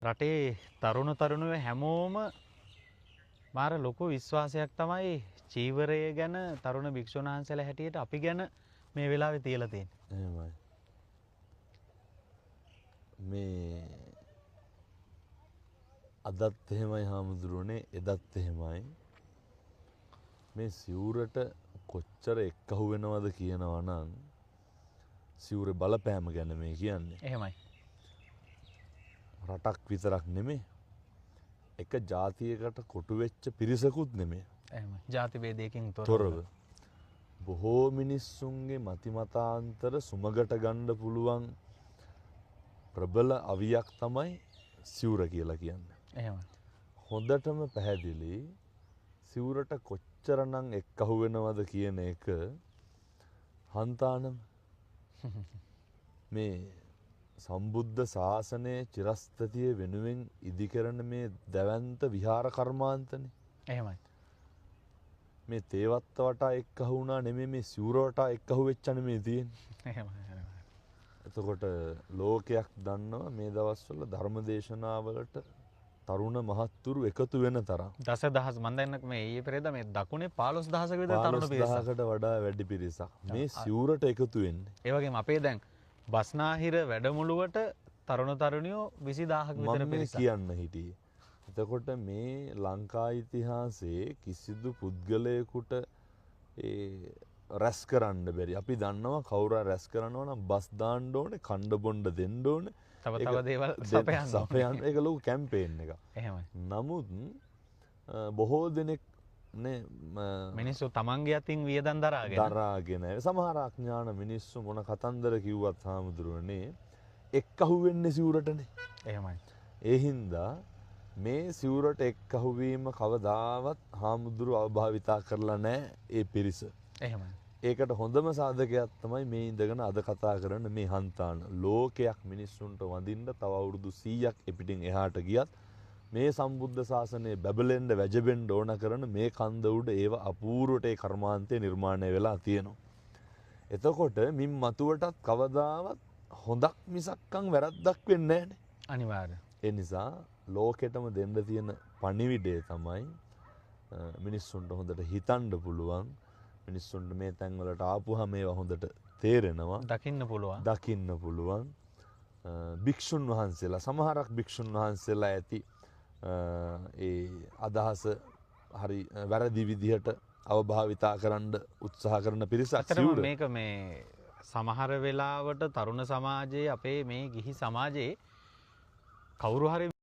රටේ තරුණයෝ හැමෝම මාර ලොකු විශ්වාසයක් තමයි චීවරය ගැන තරුණ භික්ෂුන් වහන්සේලා හැටියට අපි ගැන මේ වෙලාවේ තියලා තියෙන්නේ. එහෙමයි. මේ අදත් එහෙමයි හාමුදුරුවනේ එදත් එහෙමයි. මේ සිවුරට කොච්චර එක්කහුව වෙනවද කියනවා නම් සිවුරේ බලපෑම ගැන මේ කියන්නේ. එහෙමයි. රටක් විතරක් නෙමෙයි. එක ජාතියකට කොටු වෙච්ච පිරිසකුත් නෙමෙයි. එහෙමයි. ජාති ભેදයකින් තොරව බොහෝ මිනිස්සුන්ගේ මතිමතාන්තර සුමගට ගන්න පුළුවන් ප්‍රබල අවියක් තමයි සිවුර කියලා කියන්නේ. එහෙමයි. හොඳටම පැහැදිලි සිවුරට කොච්චරනම් එක්කහුව වෙනවද කියන එක හන්තානම් මේ සම්බුද්ධ ශාසනයේ චිරස්ථිතිය වෙනුවෙන් ඉදිකරන මේ දැවැන්ත විහාර කර්මාන්තනේ. එහෙමයි. මේ තේවත්ත වටා එක්කහු වුණා නෙමෙයි මේ සිවුර වටා එක්කහු වෙච්ච නෙමෙයි තියෙන්නේ. එහෙමයි. එතකොට ලෝකයක් දන්නවා මේ දවස්වල ධර්ම දේශනාවලට තරුණ මහත්තුරු එකතු වෙන තරම්. දසදහස් මම දැන් මේ ඊයේ පෙරේද මේ දකුණේ 15000ක විතර තරුණ පිරිසක්. 15000කට වඩා වැඩි පිරිසක් මේ සිවුරට එකතු වෙන්නේ. ඒ වගේම අපේ දැන් බස්නාහිර වැඩමුළුවට තරුණ තරුණියෝ 20000ක විතර පිරිසක්. මම කියන්න හිටියේ. එතකොට මේ ලංකා ඉතිහාසයේ කිසිදු පුද්ගලයෙකුට රැස් කරන්න බැරි. අපි දන්නවා කවුරු රැස් කරනවා නම් බස් දාන්න ඕනේ, කණ්ඩ බොණ්ඩ දෙන්න ඕනේ. තව දේවල් සපයන්න. ඒක ලොකු කැම්පේන් එකක්. එහෙමයි. නමුත් බොහෝ දෙනෙක් මිනිස්සු තමන්ගේ අතින් වියදම් දරාගෙන සමහර අඥාන මිනිස්සු මොන කතන්දර කිව්වත් හාමුදුරුවනේ එක්කහුව වෙන්නේ සිවුරටනේ. එහෙමයි. ඒ හින්දා මේ සිවුරට එක්කහුව වීම කවදාවත් හාමුදුරුව අවභාවිතා කරලා නැහැ ඒ පිරිස. එහෙමයි. ඒකට හොඳම සාධකයක් තමයි මේ ඉඳගෙන අද කතා කරන මේ හන්තාන. ලෝකයක් මිනිස්සුන්ට වඳින්න තව අවුරුදු 100ක් එපිටින් එහාට ගියත් මේ සම්බුද්ධ ශාසනය බැබලෙන්න වැජබෙන්න ඕන කරන මේ කන්ද උඩ ඒව අපූර්වට ඒ කර්මාන්තය නිර්මාණය වෙලා තියෙනවා. එතකොට මින් මතුවටත් කවදාවත් හොඳක් මිසක්කම් වැරද්දක් වෙන්නේ නැහැනේ. අනිවාර්යයෙන්. ඒ නිසා ලෝකෙටම දෙන්න තියෙන පණිවිඩය තමයි මිනිස්සුන්ට හොඳට හිතන්න පුළුවන්. මිනිස්සුන්ට මේ තැන්වලට ආපුහම මේවා හොඳට තේරෙනවා. දකින්න පුළුවන්. භික්ෂුන් වහන්සේලා සමහරක් භික්ෂුන් වහන්සේලා ඇති ඒ අදහස හරි වැරදි විදිහට අවභාවිතා කරන්න උත්සාහ කරන පිරිසක්. ඇත්තටම මේක මේ සමහර වෙලාවට තරුණ සමාජයේ අපේ මේ ගිහි සමාජයේ කවුරු හරි